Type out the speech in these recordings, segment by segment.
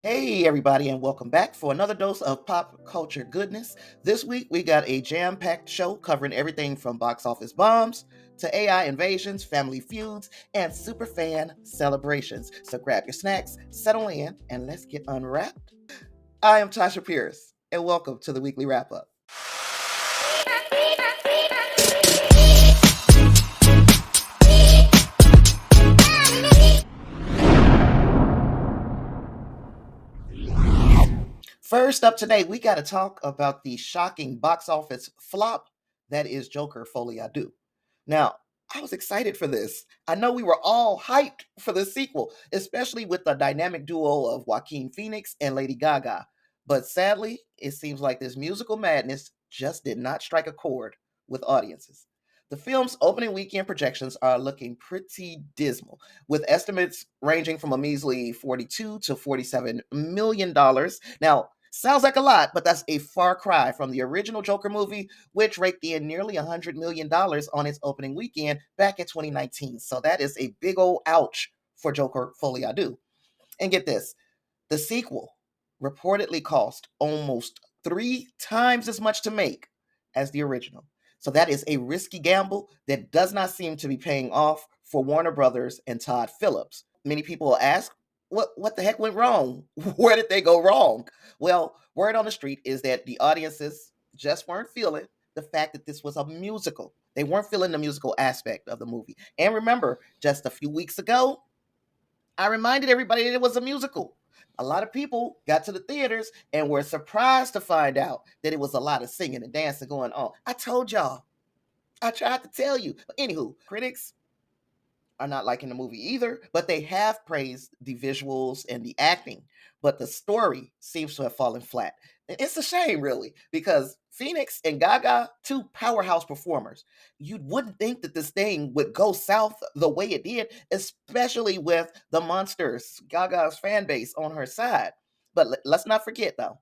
Hey, everybody, and welcome back for another dose of pop culture goodness. This week, we got a jam packed show covering everything from box office bombs to AI invasions, family feuds, and super fan celebrations. So grab your snacks, settle in, and let's get unwrapped. I am Tasha Piers, and welcome to the Weekly Wrap Up. First up today, we got to talk about the shocking box office flop that is Joker Folie Do. Now, I was excited for this. I know we were all hyped for the sequel, especially with the dynamic duo of Joaquin Phoenix and Lady Gaga. But sadly, it seems like this musical madness just did not strike a chord with audiences. The film's opening weekend projections are looking pretty dismal, with estimates ranging from a measly $42 to $47 million. Now, sounds like a lot, but that's a far cry from the original Joker movie, which raked in nearly $100 million on its opening weekend back in 2019. So that is a big old ouch for Joker Folie Do. And get this, the sequel reportedly cost almost 3 times as much to make as the original. So that is a risky gamble that does not seem to be paying off for Warner Brothers and Todd Phillips. Many people will ask, what the heck went wrong? Where did they go wrong? Well, word on the street is that the audiences just weren't feeling the fact that this was a musical. They weren't feeling the musical aspect of the movie. And remember, just a few weeks ago, I reminded everybody that it was a musical. A lot of people got to the theaters and were surprised to find out that it was a lot of singing and dancing going on. I told y'all. I tried to tell you. But anywho, critics are not liking the movie either, but they have praised the visuals and the acting. But the story seems to have fallen flat. It's a shame, really, because Phoenix and Gaga, two powerhouse performers, you wouldn't think that this thing would go south the way it did, especially with the Monsters, Gaga's fan base on her side. But let's not forget, though,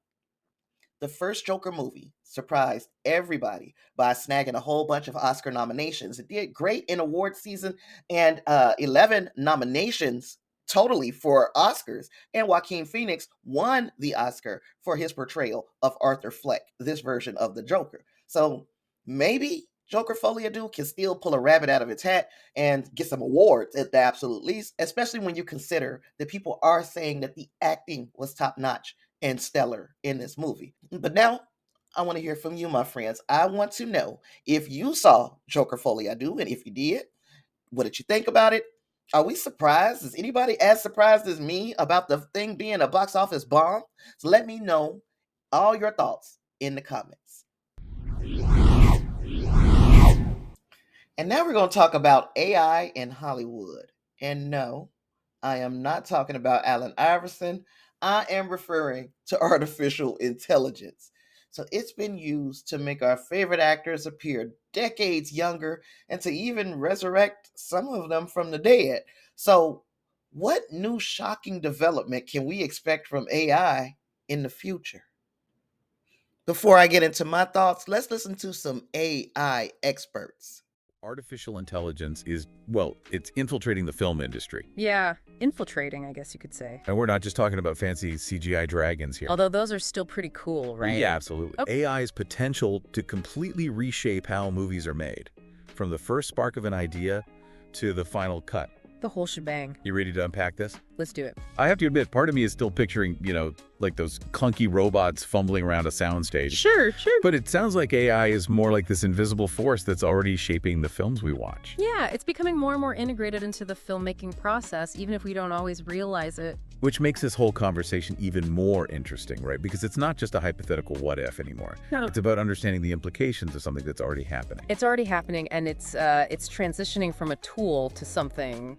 the first Joker movie surprised everybody by snagging a whole bunch of Oscar nominations. It did great in award season and 11 nominations totally for Oscars. And Joaquin Phoenix won the Oscar for his portrayal of Arthur Fleck, this version of the Joker. So maybe Joker Folie Do can still pull a rabbit out of its hat and get some awards at the absolute least, especially when you consider that people are saying that the acting was top notch and stellar in this movie. But now I want to hear from you, my friends. I want to know if you saw Joker Folie Do, and if you did, what did you think about it? Are we surprised? Is anybody as surprised as me about the thing being a box office bomb? So let me know all your thoughts in the comments. And now we're going to talk about AI in Hollywood. And no, I am not talking about Allen Iverson. I am referring to artificial intelligence. So it's been used to make our favorite actors appear decades younger and to even resurrect some of them from the dead. So, what new shocking development can we expect from AI in the future? Before I get into my thoughts, let's listen to some AI experts. Artificial intelligence is, well, it's infiltrating the film industry. Yeah, infiltrating, I guess you could say. And we're not just talking about fancy CGI dragons here. Although those are still pretty cool, right? Yeah, absolutely. Okay. AI's potential to completely reshape how movies are made, from the first spark of an idea to the final cut. The whole shebang. You ready to unpack this? Let's do it. I have to admit, part of me is still picturing, like those clunky robots fumbling around a soundstage. Sure. But it sounds like AI is more like this invisible force that's already shaping the films we watch. Yeah, it's becoming more and more integrated into the filmmaking process, even if we don't always realize it. Which makes this whole conversation even more interesting, right? Because it's not just a hypothetical what if anymore. No. It's about understanding the implications of something that's already happening. It's already happening, and it's transitioning from a tool to something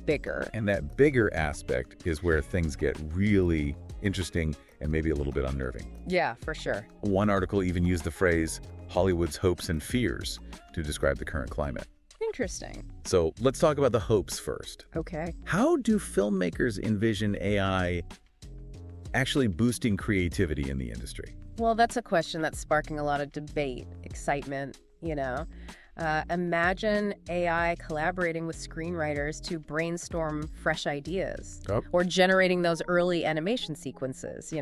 bigger. And that bigger aspect is where things get really interesting and maybe a little bit unnerving. Yeah, for sure. One article even used the phrase Hollywood's hopes and fears to describe the current climate. Interesting. So let's talk about the hopes first. Okay. How do filmmakers envision AI actually boosting creativity in the industry? Well, that's a question that's sparking a lot of debate, excitement, Imagine AI collaborating with screenwriters to brainstorm fresh ideas, Oh, or generating those early animation sequences,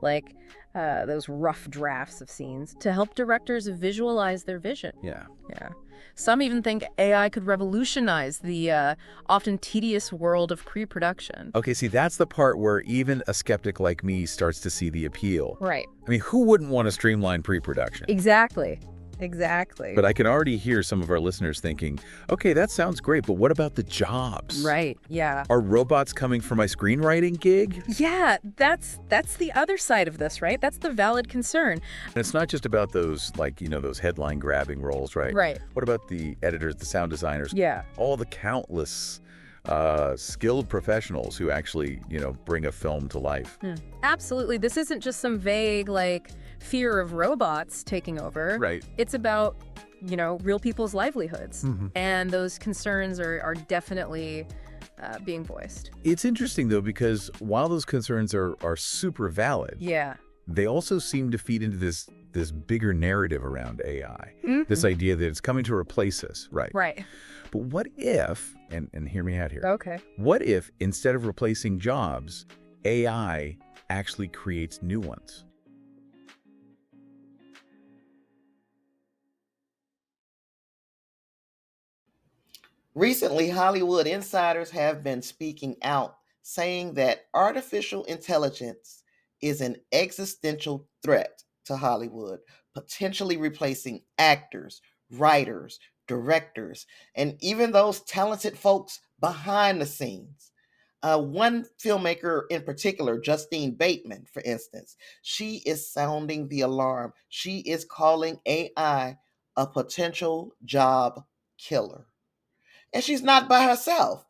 like those rough drafts of scenes to help directors visualize their vision. yeah. Yeah. Some even think AI could revolutionize the often tedious world of pre-production. Okay, see, that's the part where even a skeptic like me starts to see the appeal. Right. I mean, who wouldn't want to streamline pre-production? Exactly. Exactly. But I can already hear some of our listeners thinking, okay, that sounds great, but what about the jobs? Right. Yeah. Are robots coming for my screenwriting gig? Yeah, that's the other side of this, right? That's the valid concern. And it's not just about those, like, those headline-grabbing roles, right? Right. What about the editors, the sound designers? Yeah. All the countless skilled professionals who actually, bring a film to life. Absolutely. This isn't just some vague, fear of robots taking over. Right. It's about, real people's livelihoods. And those concerns are definitely being voiced. It's interesting, though, because while those concerns are super valid, Yeah. they also seem to feed into this bigger narrative around AI. This idea that it's coming to replace us, right? Right. But what if, and hear me out here, Okay. what if instead of replacing jobs, AI actually creates new ones? Recently, Hollywood insiders have been speaking out, saying that artificial intelligence is an existential threat to Hollywood, potentially replacing actors, writers, directors, and even those talented folks behind the scenes. One filmmaker in particular, Justine Bateman, for instance, she is sounding the alarm. She is calling AI a potential job killer. And she's not by herself.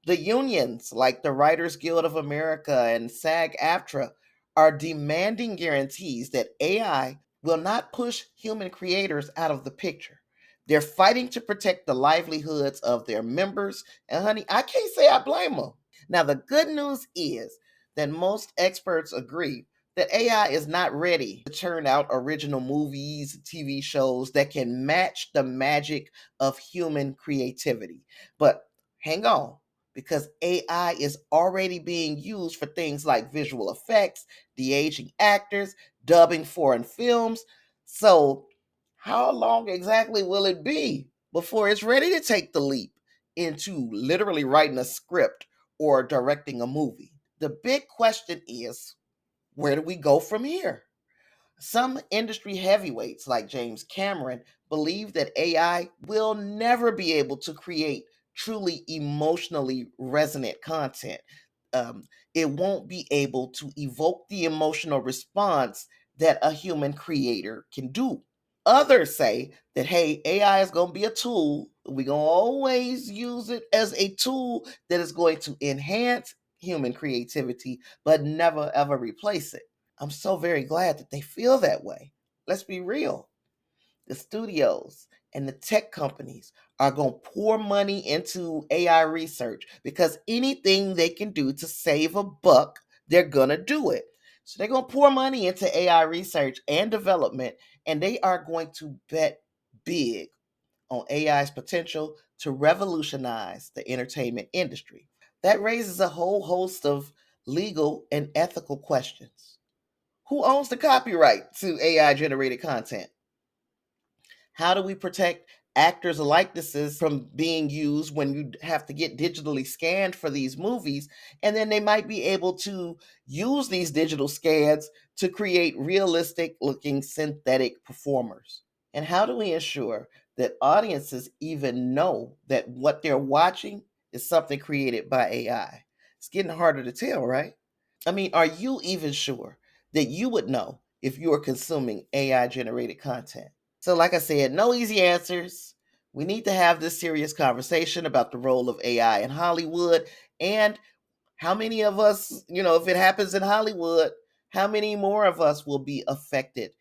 The unions, like the Writers Guild of America and SAG-AFTRA, are demanding guarantees that AI will not push human creators out of the picture. They're fighting to protect the livelihoods of their members, and honey, I can't say I blame them. Now, the good news is that most experts agree that AI is not ready to churn out original movies, TV shows that can match the magic of human creativity. But hang on, because AI is already being used for things like visual effects, de-aging actors, dubbing foreign films. So, how long exactly will it be before it's ready to take the leap into literally writing a script or directing a movie? The big question is, where do we go from here? Some industry heavyweights like James Cameron believe that AI will never be able to create truly emotionally resonant content. Um, it won't be able to evoke the emotional response that a human creator can do. Others say that, hey, AI is going to be a tool. We're going to always use it as a tool that is going to enhance human creativity, but never ever replace it. I'm so very glad that they feel that way. Let's be real. The studios and the tech companies are going to pour money into AI research because anything they can do to save a buck, they're going to do it. So they're going to pour money into AI research and development, and they are going to bet big on AI's potential to revolutionize the entertainment industry. That raises a whole host of legal and ethical questions. Who owns the copyright to AI generated content? How do we protect actors' likenesses from being used when you have to get digitally scanned for these movies? And then they might be able to use these digital scans to create realistic looking synthetic performers. And how do we ensure that audiences even know that what they're watching is something created by AI? It's getting harder to tell, right? I mean, are you even sure that you would know if you are consuming AI generated content? So, like I said, no easy answers. We need to have this serious conversation about the role of AI in Hollywood and how many of us, if it happens in Hollywood, how many more of us will be affected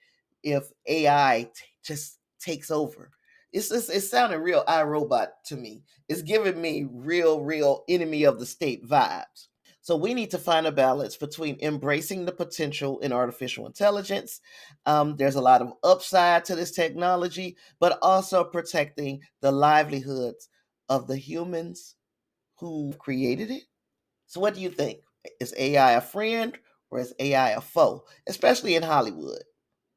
if AI just takes over? It's sounding real iRobot to me. It's giving me real enemy of the state vibes. So we need to find a balance between embracing the potential in artificial intelligence. There's a lot of upside to this technology, but also protecting the livelihoods of the humans who created it. So what do you think? Is AI a friend or is AI a foe? Especially in Hollywood,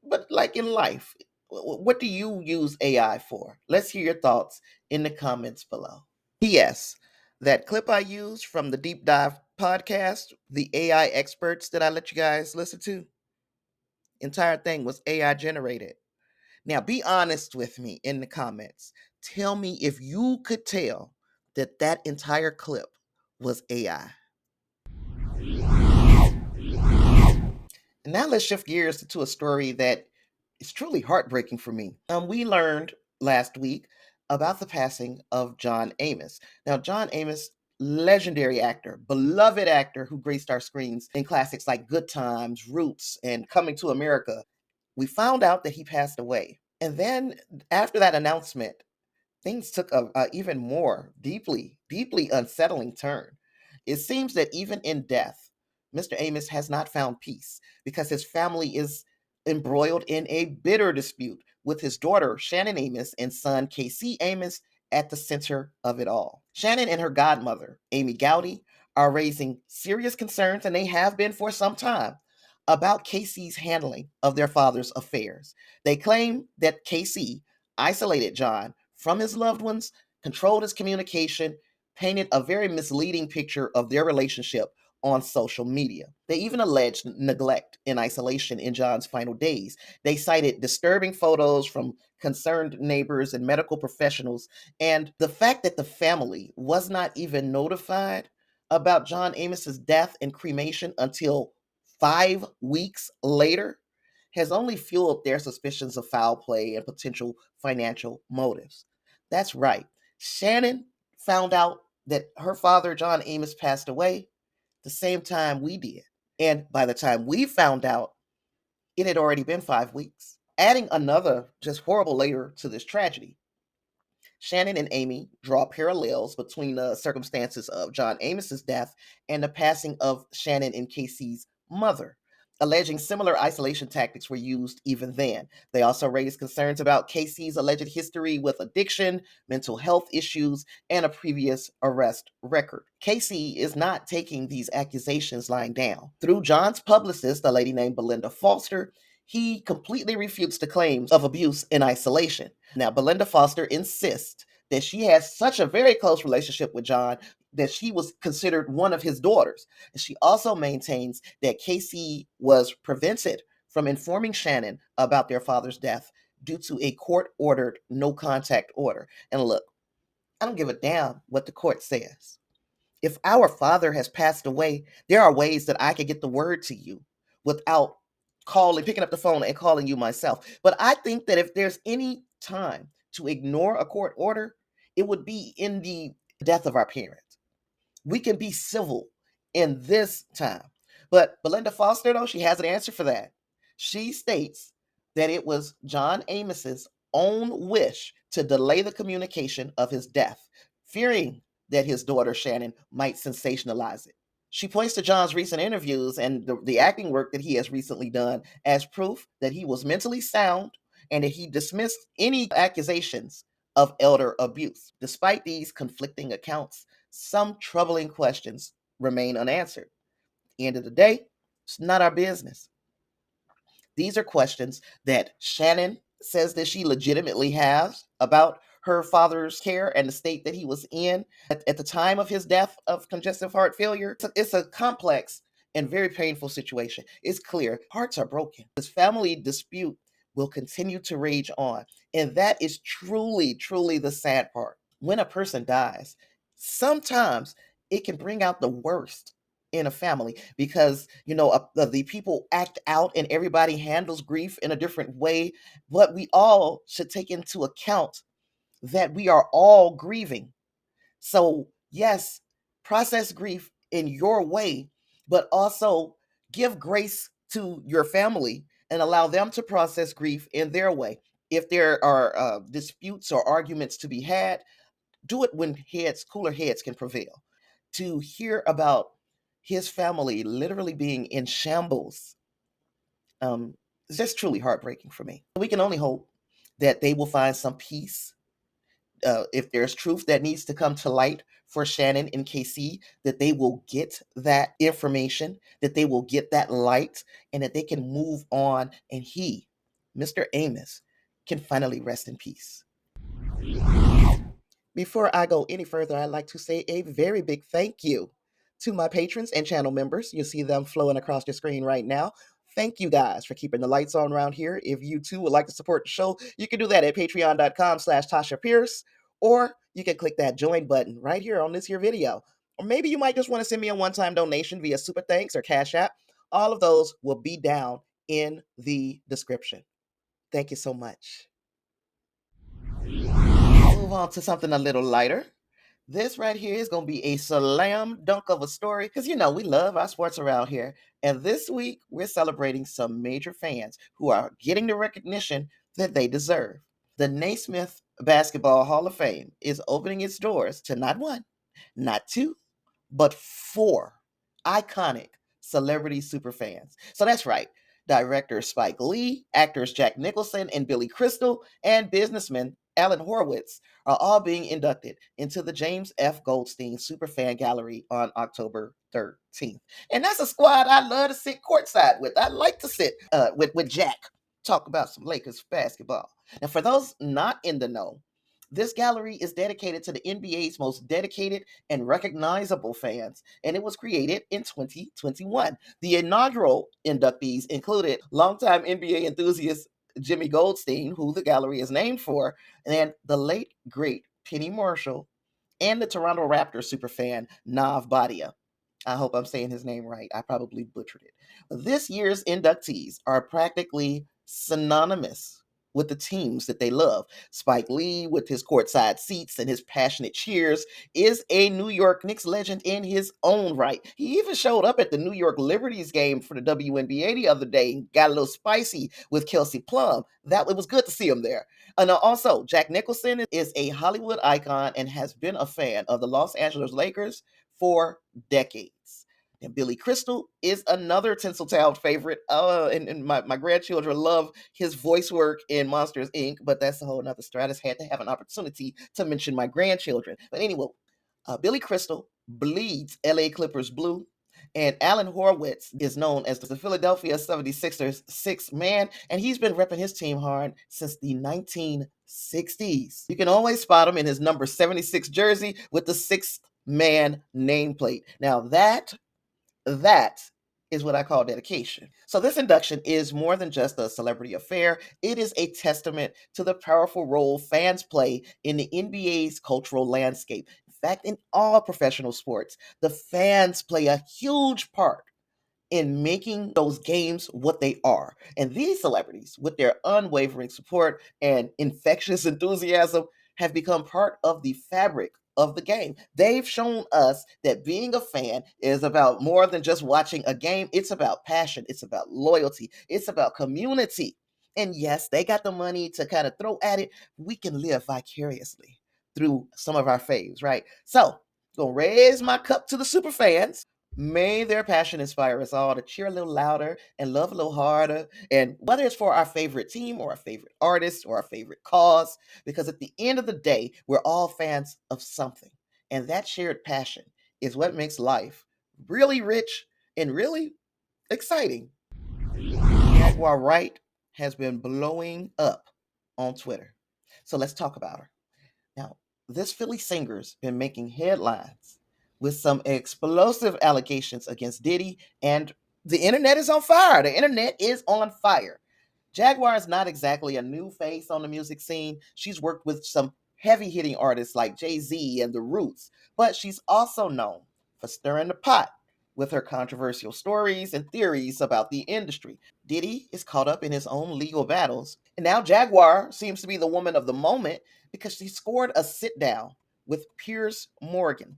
but like in life, what do you use AI for? Let's hear your thoughts in the comments below. P.S. That clip I used from the Deep Dive podcast, the AI experts that I let you guys listen to, entire thing was AI generated. Now, be honest with me in the comments. Tell me if you could tell that that entire clip was AI. And now let's shift gears to a story that is truly heartbreaking for me. We learned last week about the passing of John Amos. Now, John Amos, legendary actor, beloved actor who graced our screens in classics like Good Times, Roots, and Coming to America. We found out that he passed away. And then after that announcement, things took a even more deeply unsettling turn. It seems that even in death, Mr. Amos has not found peace because his family is embroiled in a bitter dispute with his daughter, Shannon Amos, and son, KC Amos, at the center of it all. Shannon and her godmother, Amy Gowdy, are raising serious concerns, and they have been for some time, about KC's handling of their father's affairs. They claim that KC isolated John from his loved ones, controlled his communication, painted a very misleading picture of their relationship on social media. They even alleged neglect and isolation in John's final days. They cited disturbing photos from concerned neighbors and medical professionals, and the fact that the family was not even notified about John Amos's death and cremation until 5 weeks later has only fueled their suspicions of foul play and potential financial motives. That's right. Shannon found out that her father, John Amos, passed away the same time we did. And by the time we found out, it had already been 5 weeks. Adding another just horrible layer to this tragedy, Shannon and Amy draw parallels between the circumstances of John Amos's death and the passing of Shannon and Casey's mother, alleging similar isolation tactics were used even then. They also raised concerns about Casey's alleged history with addiction, mental health issues, and a previous arrest record. Casey is not taking these accusations lying down. Through John's publicist, a lady named Belinda Foster, he completely refutes the claims of abuse and isolation. Now, Belinda Foster insists that she has such a very close relationship with John that she was considered one of his daughters. And she also maintains that Casey was prevented from informing Shannon about their father's death due to a court-ordered no-contact order. And look, I don't give a damn what the court says. If our father has passed away, there are ways that I can get the word to you without picking up the phone and calling you myself. But I think that if there's any time to ignore a court order, it would be in the death of our parents. We can be civil in this time. But Belinda Foster, though, she has an answer for that. She states that it was John Amos's own wish to delay the communication of his death, fearing that his daughter Shannon might sensationalize it. She points to John's recent interviews and the acting work that he has recently done as proof that he was mentally sound and that he dismissed any accusations of elder abuse. Despite these conflicting accounts, some troubling questions remain unanswered. At the end of the day, it's not our business. These are questions that Shannon says that she legitimately has about her father's care and the state that he was in at the time of his death of congestive heart failure. It's a complex and very painful situation. It's clear hearts are broken. This family dispute will continue to rage on. And that is truly the sad part. When a person dies, sometimes it can bring out the worst in a family because the people act out and everybody handles grief in a different way, but we all should take into account that we are all grieving. So yes, process grief in your way, but also give grace to your family and allow them to process grief in their way. If there are disputes or arguments to be had, do it when cooler heads can prevail. To hear about his family literally being in shambles, it's just truly heartbreaking for me. We can only hope that they will find some peace. If there's truth that needs to come to light for Shannon and KC, that they will get that information, that they will get that light, and that they can move on, and he, Mr. Amos, can finally rest in peace. Before I go any further, I'd like to say a very big thank you to my patrons and channel members. You see them flowing across your screen right now. Thank you guys for keeping the lights on around here. If you too would like to support the show, you can do that at patreon.com/Tasha Pierce, or you can click that join button right here on this here video. Or maybe you might just want to send me a one-time donation via Super Thanks or Cash App. All of those will be down in the description. Thank you so much. Move on to something a little lighter. This right here is going to be a slam dunk of a story because, we love our sports around here. And this week, we're celebrating some major fans who are getting the recognition that they deserve. The Naismith Basketball Hall of Fame is opening its doors to not one, not two, but four iconic celebrity superfans. So that's right. Director Spike Lee, actors Jack Nicholson and Billy Crystal, and businessman Alan Horowitz are all being inducted into the James F. Goldstein Superfan Gallery on October 13th. And that's a squad I love to sit courtside with. I like to sit with Jack, talk about some Lakers basketball. Now, for those not in the know, this gallery is dedicated to the NBA's most dedicated and recognizable fans, and it was created in 2021. The inaugural inductees included longtime NBA enthusiast Jimmy Goldstein, who the gallery is named for, and the late, great Penny Marshall, and the Toronto Raptors superfan Nav Bhatia. I hope I'm saying his name right. I probably butchered it. This year's inductees are practically synonymous with the teams that they love. Spike Lee, with his courtside seats and his passionate cheers, is a New York Knicks legend in his own right. He even showed up at the New York Liberties game for the WNBA the other day and got a little spicy with Kelsey Plum. It was good to see him there. And also, Jack Nicholson is a Hollywood icon and has been a fan of the Los Angeles Lakers for decades. And Billy Crystal is another Tinseltown favorite. And my grandchildren love his voice work in Monsters Inc., but that's a whole nother story. I just had to have an opportunity to mention my grandchildren. But anyway, Billy Crystal bleeds LA Clippers blue. And Alan Horowitz is known as the Philadelphia 76ers sixth man, and he's been repping his team hard since the 1960s. You can always spot him in his number 76 jersey with the sixth man nameplate. Now that is what I call dedication. So this induction is more than just a celebrity affair. It is a testament to the powerful role fans play in the NBA's cultural landscape. In fact, in all professional sports, the fans play a huge part in making those games what they are. And these celebrities, with their unwavering support and infectious enthusiasm, have become part of the fabric of the game. They've shown us that being a fan is about more than just watching a game. It's about passion, it's about loyalty, it's about community. And yes, they got the money to kind of throw at it. We can live vicariously through some of our faves, right? So, gonna raise my cup to the super fans. May their passion inspire us all to cheer a little louder and love a little harder. And whether it's for our favorite team or our favorite artist or our favorite cause, because at the end of the day, we're all fans of something. And that shared passion is what makes life really rich and really exciting. Jaguar Wright has been blowing up on Twitter. So let's talk about her. Now, this Philly singer's been making headlines with some explosive allegations against Diddy, and the internet is on fire. The internet is on fire. Jaguar is not exactly a new face on the music scene. She's worked with some heavy hitting artists like Jay-Z and The Roots, but she's also known for stirring the pot with her controversial stories and theories about the industry. Diddy is caught up in his own legal battles, and now Jaguar seems to be the woman of the moment because she scored a sit down with Piers Morgan.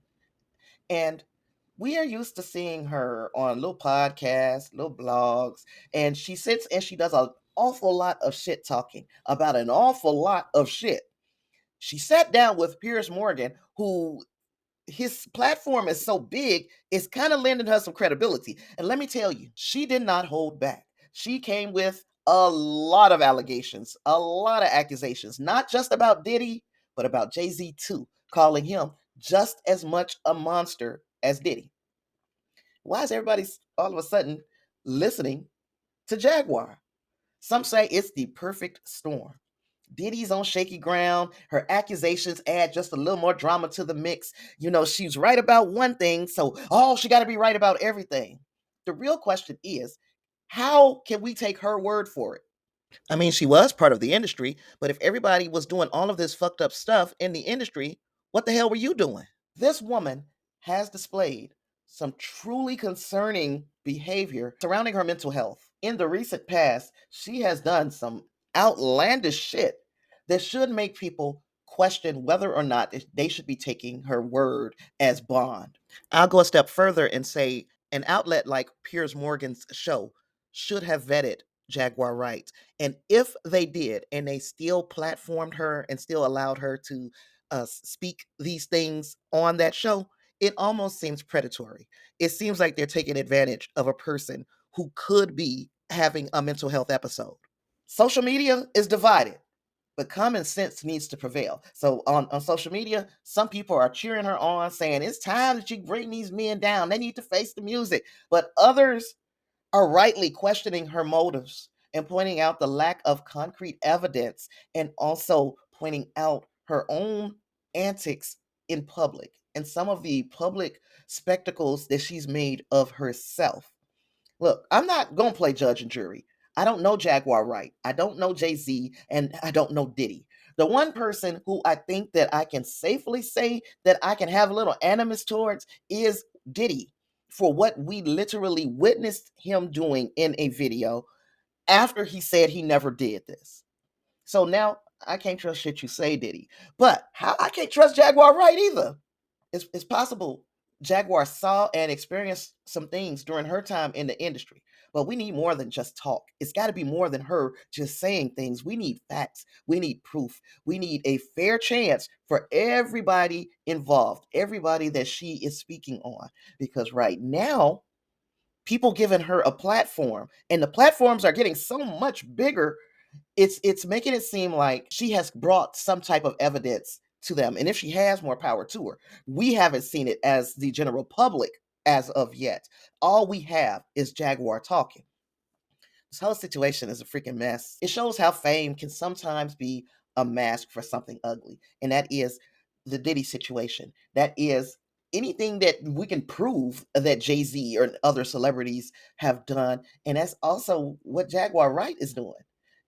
And we are used to seeing her on little podcasts, little blogs, and she sits and she does an awful lot of shit talking about an awful lot of shit. She sat down with Piers Morgan, who his platform is so big, it's kind of lending her some credibility. And let me tell you, she did not hold back. She came with a lot of allegations, a lot of accusations, not just about Diddy, but about Jay-Z too, calling him just as much a monster as Diddy. Why is everybody all of a sudden listening to Jaguar? Some say it's the perfect storm. Diddy's on shaky ground. Her accusations add just a little more drama to the mix. She's right about one thing, so she got to be right about everything. The real question is, how can we take her word for it? I mean, she was part of the industry, but if everybody was doing all of this fucked up stuff in the industry, what the hell were you doing? This woman has displayed some truly concerning behavior surrounding her mental health. In the recent past, she has done some outlandish shit that should make people question whether or not they should be taking her word as bond. I'll go a step further and say an outlet like Piers Morgan's show should have vetted Jaguar Wright. And if they did, and they still platformed her and still allowed her to speak these things on that show, it almost seems predatory. It seems like they're taking advantage of a person who could be having a mental health episode. Social media is divided, but common sense needs to prevail. So on social media, some people are cheering her on, saying it's time that you bring these men down. They need to face the music. But others are rightly questioning her motives and pointing out the lack of concrete evidence, and also pointing out her own antics in public and some of the public spectacles that she's made of herself. Look, I'm not going to play judge and jury. I don't know Jaguar Wright. I don't know Jay-Z, and I don't know Diddy. The one person who I think that I can safely say that I can have a little animus towards is Diddy, for what we literally witnessed him doing in a video after he said he never did this. So now I can't trust shit you say, Diddy. But I can't trust Jaguar Wright either. It's possible Jaguar saw and experienced some things during her time in the industry. But we need more than just talk. It's got to be more than her just saying things. We need facts. We need proof. We need a fair chance for everybody involved, everybody that she is speaking on. Because right now, people giving her a platform, and the platforms are getting so much bigger, it's making it seem like she has brought some type of evidence to them. And if she has, more power to her. We haven't seen it as the general public as of yet. All we have is Jaguar talking. This whole situation is a freaking mess. It shows how fame can sometimes be a mask for something ugly, and that is the Diddy situation. That is anything that we can prove that Jay-Z or other celebrities have done, and that's also what Jaguar Wright is doing.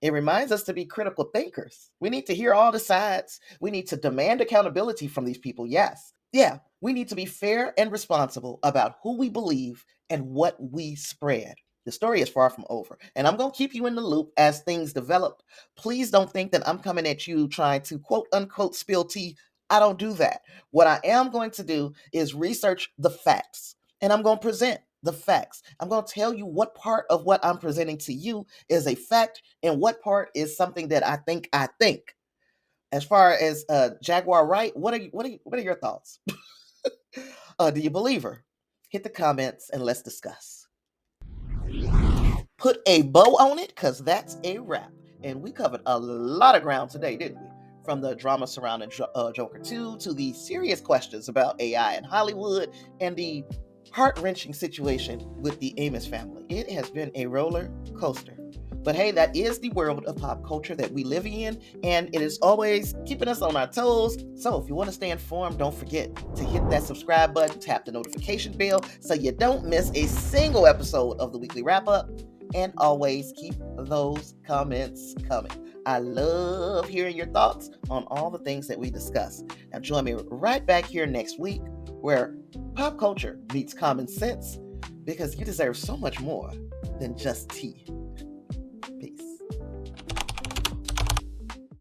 It reminds us to be critical thinkers. We need to hear all the sides. We need to demand accountability from these people, yes. Yeah, we need to be fair and responsible about who we believe and what we spread. The story is far from over, and I'm going to keep you in the loop as things develop. Please don't think that I'm coming at you trying to quote unquote spill tea. I don't do that. What I am going to do is research the facts, and I'm going to present the facts. I'm going to tell you what part of what I'm presenting to you is a fact and what part is something that I think I think. As far as Jaguar Wright, what are your thoughts? Do you believe her? Hit the comments and let's discuss. Put a bow on it, because that's a wrap. And we covered a lot of ground today, didn't we? From the drama surrounding Joker 2 to the serious questions about AI in Hollywood and the heart-wrenching situation with the Amos family. It has been a roller coaster. But hey, that is the world of pop culture that we live in, and it is always keeping us on our toes. So if you want to stay informed, don't forget to hit that subscribe button, tap the notification bell so you don't miss a single episode of the Weekly Wrap-Up, and always keep those comments coming. I love hearing your thoughts on all the things that we discuss. Now join me right back here next week where pop culture meets common sense, because you deserve so much more than just tea.